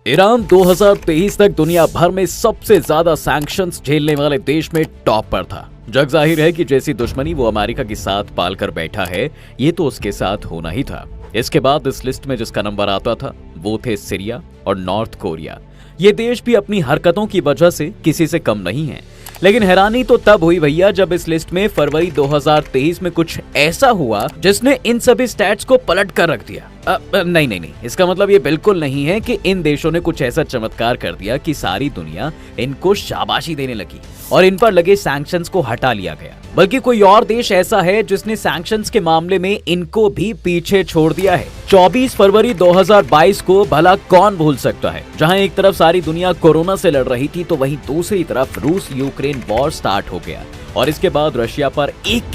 Iran 2023 तक दुनिया भर में सबसे ज्यादा सैंक्शंस झेलने वाले देश में टॉप पर था। जग जाहिर है कि जैसी दुश्मनी वो अमेरिका के साथ पालकर बैठा है, ये तो उसके साथ होना ही था। इसके बाद इस लिस्ट में जिसका नंबर आता था वो थे सीरिया और नॉर्थ कोरिया। ये देश भी अपनी हरकतों की वजह से किसी से कम नहीं है। लेकिन हैरानी तो तब हुई भैया जब इस लिस्ट में फरवरी 2023 में कुछ ऐसा हुआ जिसने इन सभी स्टैट्स को पलट कर रख दिया। नहीं, इसका मतलब ये बिल्कुल नहीं है कि इन देशों ने कुछ ऐसा चमत्कार कर दिया कि सारी दुनिया इनको शाबाशी देने लगी और इन पर लगे सैंक्शंस को हटा लिया गया, बल्कि कोई और देश ऐसा है जिसने सैंक्शंस के मामले में इनको भी पीछे छोड़ दिया है। 24 फरवरी 2022 को भला कौन भूल सकता है, जहां एक तरफ सारी दुनिया कोरोना से लड़ रही थी तो वहीं दूसरी तरफ रूस यूक्रेन वॉर स्टार्ट हो गया और इसके बाद रशिया पर एक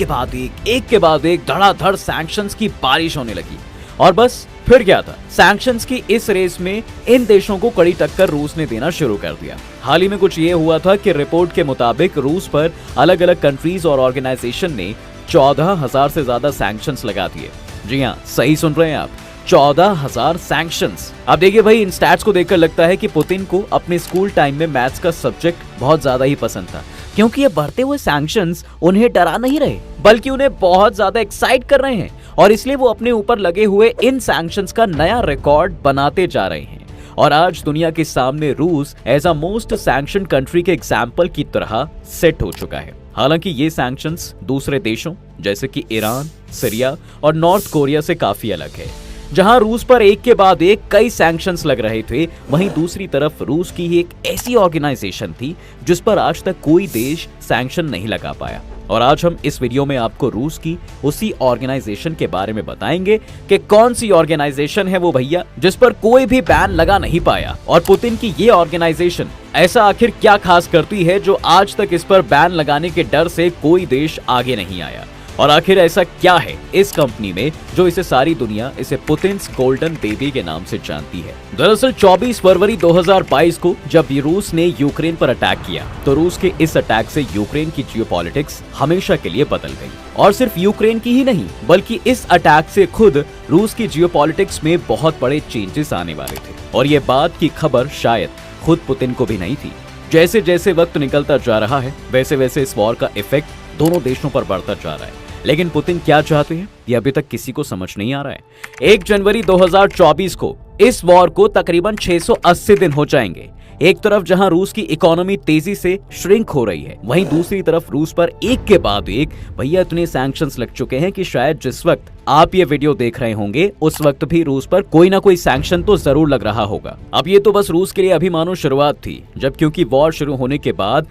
के बाद एक धड़ाधड़ सैंक्शंस की बारिश होने लगी। और बस फिर क्या था, सैंक्शंस की इस रेस में इन देशों को कड़ी टक्कर रूस ने देना शुरू कर दिया। हाल ही में कुछ ये हुआ था कि रिपोर्ट के मुताबिक रूस पर अलग अलग कंट्रीज और ऑर्गेनाइजेशन ने 14,000 से ज्यादा सैंक्शंस लगा दिए। जी हाँ, सही सुन रहे हैं आप, 14,000 सैंक्शंस। अब देखिए भाई, इन स्टैट्स को देखकर लगता है कि पुतिन को अपने स्कूल टाइम में मैथ्स का सब्जेक्ट बहुत ज्यादा ही पसंद था, क्योंकि ये बढ़ते हुए सैंक्शंस उन्हें डरा नहीं रहे बल्कि उन्हें बहुत ज्यादा एक्साइट कर रहे हैं और इसलिए वो अपने ऊपर लगे हुए इन सैंक्शंस का नया रिकॉर्ड बनाते जा रहे हैं। और आज दुनिया के सामने रूस as a most sanction country के एग्जाम्पल की तरह सेट हो चुका है। हालांकि ये सैंक्शंस दूसरे देशों जैसे कि ईरान, सीरिया और नॉर्थ कोरिया से काफी अलग है। जहां रूस पर एक के बाद एक कई सैंक्शंस लग रहे थे, वहीं दूसरी तरफ रूस की ही एक ऐसी ऑर्गेनाइजेशन थी जिस पर आज तक कोई देश सैंक्शन नहीं लगा पाया। और आज हम इस वीडियो में आपको रूस की उसी ऑर्गेनाइजेशन के बारे में बताएंगे कि कौन सी ऑर्गेनाइजेशन है वो भैया जिस पर कोई भी बैन लगा नहीं पाया, और पुतिन की ये ऑर्गेनाइजेशन ऐसा आखिर क्या खास करती है जो आज तक इस पर बैन लगाने के डर से कोई देश आगे नहीं आया। और आखिर ऐसा क्या है इस कंपनी में जो इसे सारी दुनिया इसे पुतिन्स गोल्डन बेबी के नाम से जानती है। दरअसल 24 फरवरी 2022 को जब रूस ने यूक्रेन पर अटैक किया तो रूस के इस अटैक से यूक्रेन की जियोपॉलिटिक्स हमेशा के लिए बदल गई। और सिर्फ यूक्रेन की ही नहीं बल्कि इस अटैक से खुद रूस की जियोपॉलिटिक्स में बहुत बड़े चेंजेस आने वाले थे। और ये बात की खबर शायद खुद पुतिन को भी नहीं थी। जैसे जैसे वक्त निकलता जा रहा है वैसे वैसे इस वॉर का इफेक्ट दोनों देशों पर बढ़ता जा रहा है। लेकिन पुतिन क्या चाहते हैं ये अभी तक किसी को समझ नहीं आ रहा है। 1 जनवरी 2024 को इस वॉर को तकरीबन 680 दिन हो जाएंगे। एक तरफ जहां रूस की इकोनॉमी तेजी से श्रिंक हो रही है, वहीं दूसरी तरफ रूस पर एक के बाद एक भैया इतने सैंक्शंस लग चुके हैं कि शायद जिस वक्त आप ये वीडियो देख रहे होंगे उस वक्त भी रूस पर कोई ना कोई सैंक्शन तो जरूर लग रहा होगा। अब ये तो बस रूस के लिए अभी मानो शुरुआत थी, जब क्योंकि वॉर शुरू होने के बाद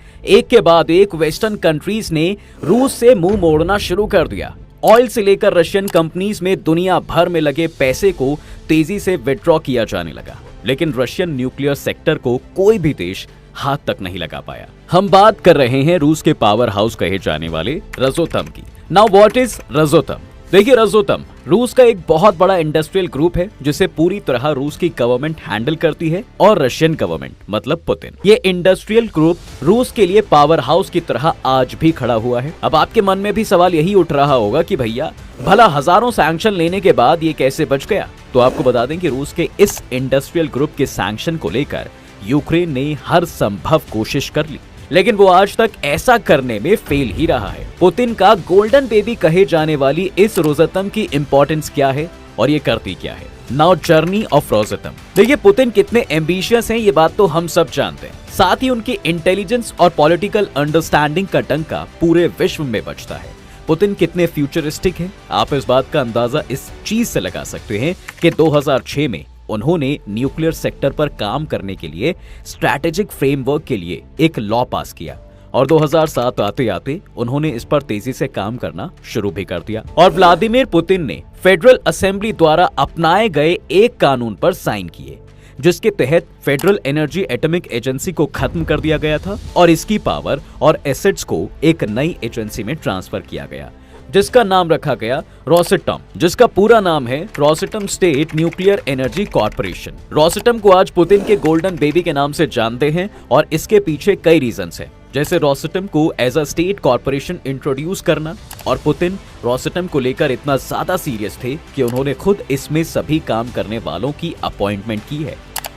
एक वेस्टर्न कंट्रीज ने रूस से मुंह मोड़ना शुरू कर दिया। ऑयल से लेकर रशियन कंपनीज में दुनिया भर में लगे पैसे को तेजी से विड्रॉ किया जाने लगा, लेकिन रशियन न्यूक्लियर सेक्टर को कोई भी देश हाथ तक नहीं लगा पाया। हम बात कर रहे हैं रूस के पावर हाउस कहे जाने वाले रोसतम की। Now what is Rosatom? देखिए, रोसतम रूस का एक बहुत बड़ा इंडस्ट्रियल ग्रुप है जिसे पूरी तरह रूस की गवर्नमेंट हैंडल करती है और रशियन गवर्नमेंट मतलब पुतिन। ये इंडस्ट्रियल ग्रुप रूस के लिए पावर हाउस की तरह आज भी खड़ा हुआ है। अब आपके मन में भी सवाल यही उठ रहा होगा कि भैया भला हजारों सैंक्शन लेने के बाद ये कैसे बच गया? तो आपको बता दें कि रूस के इस इंडस्ट्रियल ग्रुप के सैंक्शन को लेकर यूक्रेन ने हर संभव कोशिश कर ली, लेकिन वो आज तक ऐसा करने में फेल ही रहा है। पुतिन का गोल्डन बेबी कहे जाने वाली इस रोसतम की इंपॉर्टेंस क्या है और ये करती क्या है? Now journey of Rosatom. देखिए, पुतिन कितने एम्बिशियस हैं ये बात तो हम सब जानते हैं, साथ ही उनकी इंटेलिजेंस और पॉलिटिकल अंडरस्टैंडिंग का डंका पूरे विश्व में बजता है। पुतिन कितने फ्यूचरिस्टिक हैं आप इस बात का अंदाजा इस चीज से लगा सकते हैं कि 2006 में उन्होंने न्यूक्लियर सेक्टर पर काम करने के लिए स्ट्रैटेजिक फ्रेमवर्क के लिए एक लॉ पास किया और 2007 आते आते उन्होंने इस पर तेजी से काम करना शुरू भी कर दिया। और व्लादिमीर पुतिन ने फेडरल असेंबली द्वारा अपनाए गए एक कानून पर साइन किए जिसके तहत फेडरल एनर्जी एटॉमिक एजेंसी को खत्म कर दिया गया था और इसकी पावर और एसेट्स को एक नई एजेंसी में ट्रांसफर किया गया जिसका नाम रखा गया रोसटम, जिसका पूरा नाम है रोसटम स्टेट न्यूक्लियर एनर्जी कॉर्पोरेशन। रोसटम को आज पुतिन के गोल्डन बेबी के नाम से जानते हैं और इसके पीछे कई रीजंस हैं, जैसे रोसटम को as a state corporation introduce करना। और पुतिन रोसटम को लेकर इतना ज्यादा सीरियस थे कि उन्होंने खुद इसमें सभी काम करने वालों की अपॉइंटमेंट की है।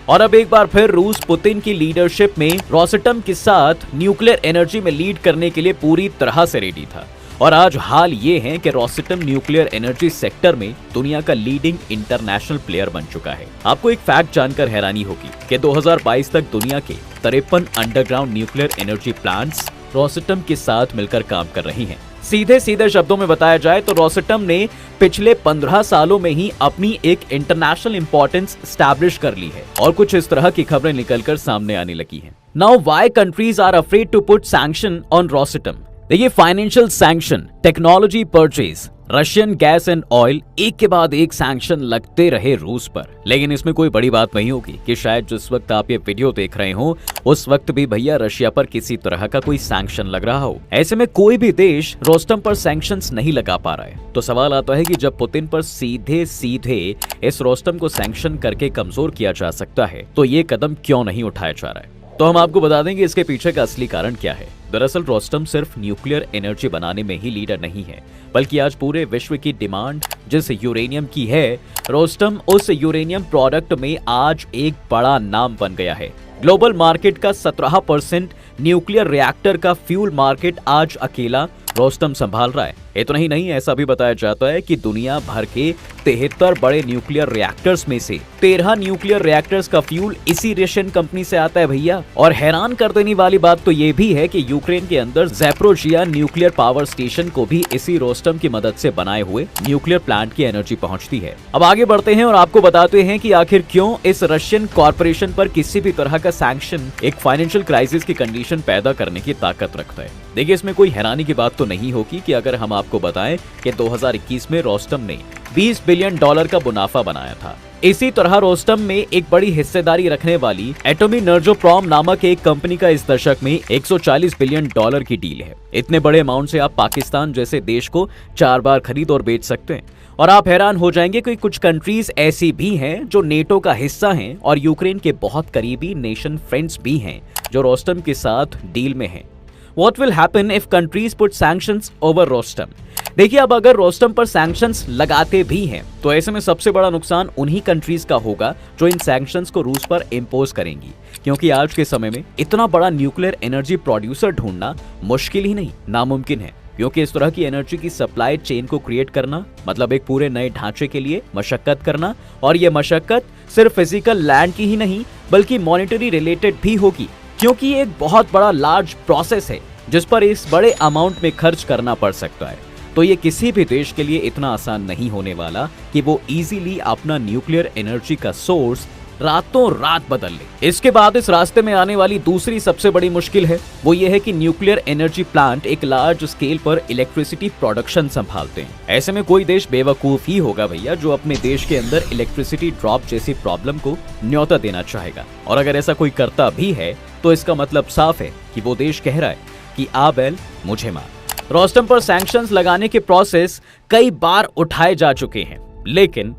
और अब एक बार फिर रूस पुतिन की लीडरशिप में रोसटम के साथ न्यूक्लियर एनर्जी में लीड करने के लिए पूरी तरह से रेडी था। और आज हाल ये है कि रोसटम न्यूक्लियर एनर्जी सेक्टर में दुनिया का लीडिंग इंटरनेशनल प्लेयर बन चुका है। आपको एक फैक्ट जानकर हैरानी होगी कि 2022 तक दुनिया के 53 अंडरग्राउंड न्यूक्लियर एनर्जी प्लांट्स रोसटम के साथ मिलकर काम कर रही हैं। सीधे सीधे शब्दों में बताया जाए तो रोसटम ने पिछले 15 सालों में ही अपनी एक इंटरनेशनल इंपॉर्टेंस स्टैब्लिश कर ली है और कुछ इस तरह की खबरें निकलकर सामने आने लगी हैं। Now why countries are afraid to put sanction on Rosatom. देखिए, financial sanction, technology purchase, Russian gas and oil, एक के बाद एक सैंक्शन लगते रहे रूस पर। लेकिन इसमें कोई बड़ी बात नहीं होगी कि शायद जिस वक्त आप ये वीडियो देख रहे हो उस वक्त भी भैया रशिया पर किसी तरह का कोई सैंक्शन लग रहा हो। ऐसे में कोई भी देश रोस्टम पर सैंक्शंस नहीं लगा पा रहा है। तो सवाल आता है कि जब पुतिन पर सीधे सीधे इस रोस्टम को सैंक्शन करके कमजोर किया जा सकता है तो ये कदम क्यों नहीं उठाया जा रहा है। तो हम आपको बता देंगे इसके पीछे का असली कारण क्या है। दरअसल रोस्टम सिर्फ न्यूक्लियर एनर्जी बनाने में ही लीडर नहीं है, बल्कि आज पूरे विश्व की डिमांड जिस यूरेनियम की है, रोस्टम उस यूरेनियम प्रोडक्ट में आज एक बड़ा नाम बन गया है। ग्लोबल मार्केट का 17% न्यूक्लियर रिएक्टर का फ्यूल मार्केट आज अकेला रोस्टम संभाल रहा है। इतना ही नहीं, ऐसा भी बताया जाता है कि दुनिया भर के 73 बड़े न्यूक्लियर रिएक्टर्स में से 13 न्यूक्लियर रिएक्टर्स का फ्यूल इसी रशियन कंपनी से आता है भैया। और हैरान कर देने वाली बात तो ये भी है कि यूक्रेन के अंदर ज़ैपोरिज़िया न्यूक्लियर पावर स्टेशन को भी इसी रोस्टम की मदद से बनाए हुए न्यूक्लियर प्लांट की एनर्जी पहुंचती है। अब आगे बढ़ते हैं और आपको बताते हैं कि आखिर क्यों इस रशियन कॉर्पोरेशन पर किसी भी तरह का सैंक्शन एक फाइनेंशियल क्राइसिस की कंडीशन पैदा करने की ताकत रखता है। देखिए, इसमें कोई हैरानी की बात तो नहीं होगी कि अगर हम आपको बताएं कि 2021 में रोस्टम ने $20 बिलियन का मुनाफा बनाया था। इसी तरह रोस्टम में एक बड़ी हिस्सेदारी रखने वाली एटोमिनर्जोप्रॉम नामक एक कंपनी का इस दशक में $140 बिलियन की डील है। इतने बड़े अमाउंट से आप पाकिस्तान जैसे देश को 4 बार खरीद और बेच सकते हैं। और आप हैरान हो जाएंगे कि कुछ कंट्रीज ऐसी भी हैं जो नेटो का हिस्सा हैं और यूक्रेन के बहुत करीबी नेशन फ्रेंड्स भी हैं जो रोस्टम के साथ डील में हैं। What will happen if countries put sanctions over rostrum? देखिए, अब अगर रोस्टम पर सैंक्शंस लगाते भी हैं तो ऐसे में सबसे बड़ा नुकसान उन्हीं कंट्रीज का होगा जो इन सैंक्शंस को रूस पर इम्पोज करेंगी, क्योंकि आज के समय में इतना बड़ा न्यूक्लियर एनर्जी प्रोड्यूसर ढूंढना मुश्किल ही नहीं, नामुमकिन है। क्योंकि इस तरह की एनर्जी की सप्लाई चेन को क्रिएट करना मतलब एक पूरे नए ढांचे के लिए मशक्कत करना, और ये मशक्कत सिर्फ फिजिकल लैंड की ही नहीं बल्कि मॉनेटरी रिलेटेड भी होगी, क्योंकि ये एक बहुत बड़ा लार्ज प्रोसेस है जिस पर इस बड़े अमाउंट में खर्च करना पड़ सकता है। तो ये किसी भी देश के लिए इतना आसान नहीं होने वाला कि वो इजीली अपना न्यूक्लियर एनर्जी का सोर्स रातों रात बदल ले। इसके बाद इस रास्ते में आने वाली दूसरी सबसे बड़ी मुश्किल है, वो ये है कि न्यूक्लियर एनर्जी प्लांट एक लार्ज स्केल पर इलेक्ट्रिसिटी प्रोडक्शन संभालते हैं। ऐसे में कोई देश बेवकूफ ही होगा भैया जो अपने देश के अंदर इलेक्ट्रिसिटी ड्रॉप जैसी प्रॉब्लम को न्योता देना चाहेगा। और अगर ऐसा कोई करता भी है तो इसका मतलब साफ है कि वो देश कह रहा है कि आ बैल मुझे मार। रोस्टम पर सैंक्शंस लगाने के प्रोसेस कई बार उठाए जा चुके हैं, लेकिन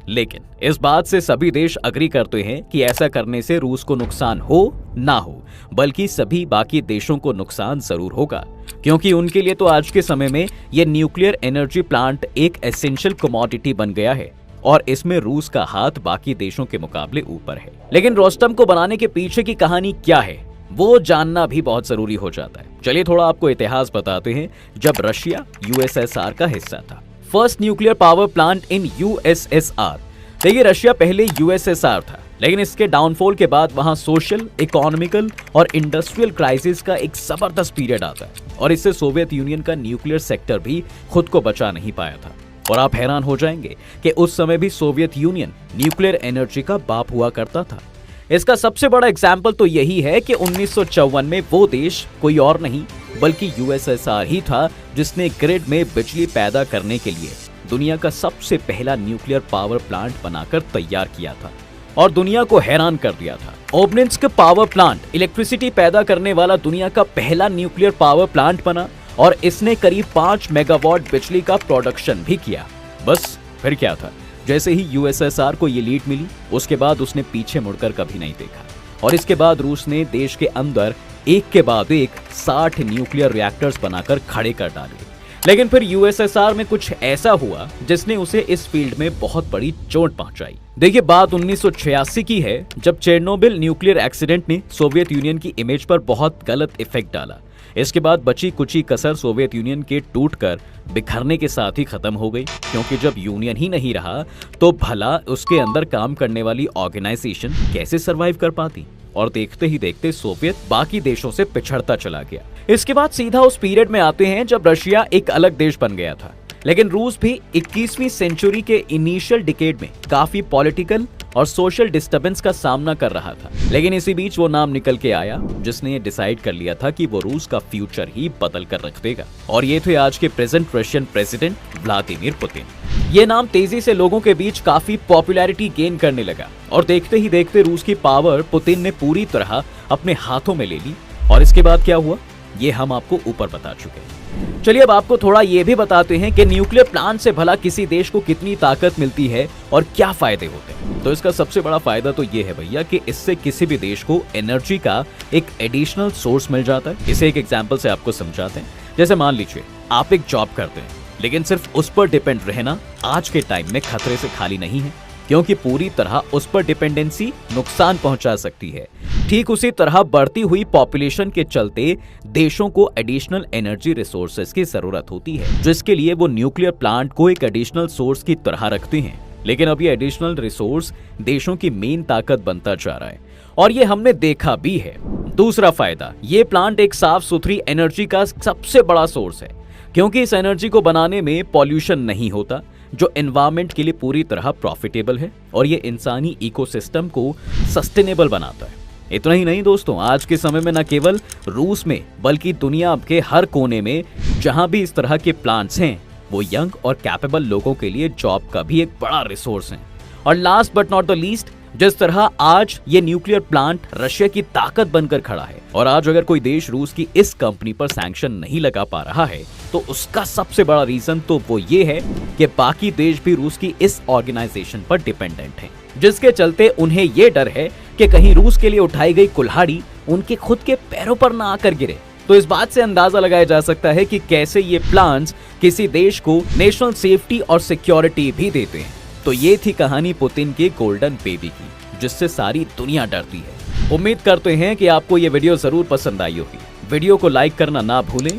इस बात से सभी देश अग्री करते हैं कि ऐसा करने से रूस को नुकसान हो ना हो, बल्कि सभी बाकी देशों को नुकसान जरूर होगा, क्योंकि उनके लिए तो आज के समय में ये न्यूक्लियर एनर्जी प्लांट एक एसेंशियल कमोडिटी बन गया है और इसमें रूस का हाथ बाकी देशों के मुकाबले ऊपर है। लेकिन रोस्टम को बनाने के पीछे की कहानी क्या है वो जानना भी बहुत जरूरी हो जाता है। चलिए थोड़ा आपको इतिहास बताते हैं। जब रशिया यूएसएसआर का हिस्सा था, first nuclear power plant in USSR. देखिए, रशिया पहले यूएसएसआर था, लेकिन इसके डाउनफॉल के बाद वहां सोशल, इकोनॉमिकल और इंडस्ट्रियल क्राइसिस का एक जबरदस्त पीरियड आता है और इससे सोवियत यूनियन का न्यूक्लियर सेक्टर भी खुद को बचा नहीं पाया था। और आप हैरान हो जाएंगे कि उस समय भी सोवियत यूनियन न्यूक्लियर एनर्जी का बाप हुआ करता था। इसका सबसे बड़ा एग्जाम्पल तो यही है कि 1954 में वो देश कोई और नहीं बल्कि यूएसएसआर ही था जिसने ग्रिड में बिजली पैदा करने के लिए दुनिया का सबसे पहला न्यूक्लियर पावर प्लांट बनाकर तैयार किया था और दुनिया को हैरान कर दिया था। ओबनिंस्क पावर प्लांट इलेक्ट्रिसिटी पैदा करने वाला दुनिया का पहला न्यूक्लियर पावर प्लांट बना और इसने करीब 5 मेगावाट बिजली का प्रोडक्शन भी किया। बस फिर क्या था, जैसे ही यूएसएसआर को ये लीड मिली उसके बाद उसने पीछे मुड़कर कभी नहीं देखा और इसके बाद रूस ने देश के अंदर एक के बाद एक 60 न्यूक्लियर रिएक्टर्स बनाकर खड़े कर डाले। लेकिन फिर यूएसएसआर में कुछ ऐसा हुआ जिसने उसे इस फील्ड में बहुत बड़ी चोट पहुंचाई। देखिए, बात 1986 की है, जब चेरनोबिल न्यूक्लियर एक्सीडेंट ने सोवियत यूनियन की इमेज पर बहुत गलत इफेक्ट डाला। इसके बाद बची कुची कसर सोवियत यूनियन के टूटकर बिखरने के साथ ही खत्म हो गई, क्योंकि जब यूनियन ही नहीं रहा तो भला उसके अंदर काम करने वाली ऑर्गेनाइजेशन कैसे सरवाइव कर पाती। और देखते ही देखते सोवियत बाकी देशों से पिछड़ता चला गया। इसके बाद सीधा उस पीरियड में आते हैं जब रशिया एक अलग देश बन गया था, लेकिन रूस भी 21वीं सेंचुरी के इनिशियल डिकेड में काफी पॉलिटिकल और सोशल डिस्टर्बेंस का सामना कर रहा था। लेकिन इसी बीच वो नाम निकल के आया जिसने ये डिसाइड कर लिया था कि वो रूस का फ्यूचर ही बदल कर रख देगा, और ये थे आज के present Russian president Vladimir Putin. ये नाम तेजी से लोगों के बीच काफी पॉपुलैरिटी गेन करने लगा, और देखते ही देखते रूस की पावर पुतिन ने पूरी तरह अपने हाथों में ले ली। और इसके बाद क्या हुआ ये हम आपको ऊपर बता चुके हैं। चलिए अब आपको थोड़ा ये भी बताते हैं कि न्यूक्लियर प्लांट से भला किसी देश को कितनी ताकत मिलती है और क्या फायदे होते हैं। तो इसका सबसे बड़ा फायदा तो ये है भैया कि इससे किसी भी देश को एनर्जी का एक एडिशनल सोर्स मिल जाता है। इसे एक एग्जांपल से आपको समझाते हैं। जैसे मान लीजिए आप एक जॉब करते हैं, लेकिन सिर्फ उस पर डिपेंड रहना आज के टाइम में खतरे से खाली नहीं है, क्योंकि पूरी तरह उस पर डिपेंडेंसी नुकसान पहुंचा सकती है। ठीक उसी तरह बढ़ती हुई पॉपुलेशन के चलते देशों को एडिशनल एनर्जी रिसोर्सेज की जरूरत होती है, जिसके लिए वो न्यूक्लियर प्लांट को एक एडिशनल सोर्स की तरह रखते हैं। लेकिन अब ये एडिशनल रिसोर्स देशों की मेन ताकत बनता जा रहा है, और ये हमने देखा भी है। दूसरा फायदा, ये प्लांट एक साफ सुथरी एनर्जी का सबसे बड़ा सोर्स है, क्योंकि इस एनर्जी को बनाने में पॉल्यूशन नहीं होता, जो एनवायरनमेंट के लिए पूरी तरह प्रॉफिटेबल है, और ये इंसानी इकोसिस्टम को सस्टेनेबल बनाता है। इतना ही नहीं दोस्तों, आज के समय में न केवल रूस में बल्कि दुनिया के हर कोने में जहां भी इस तरह के प्लांट्स हैं, वो यंग और कैपेबल लोगों के लिए जॉब का भी एक बड़ा रिसोर्स है। और last but not the least, जिस तरह आज ये न्यूक्लियर प्लांट रशिया की ताकत बनकर खड़ा है, और आज अगर कोई देश रूस की इस कंपनी पर सैंक्शन नहीं लगा पा रहा है, तो उसका सबसे बड़ा रीजन तो वो ये है कि बाकी देश भी रूस की इस ऑर्गेनाइजेशन पर डिपेंडेंट हैं, जिसके चलते उन्हें ये डर है कि कहीं रूस के लिए उठाई गई कुल्हाड़ी उनके खुद के पैरों पर ना आकर गिरे। तो इस बात से अंदाजा लगाया जा सकता है कि कैसे ये प्लान्स किसी देश को नेशनल सेफ्टी और सिक्योरिटी भी देते हैं। तो ये थी कहानी पुतिन के गोल्डन बेबी की, जिससे सारी दुनिया डरती है। उम्मीद करते हैं कि आपको ये वीडियो जरूर पसंद आई होगी। वीडियो को लाइक करना ना भूलें।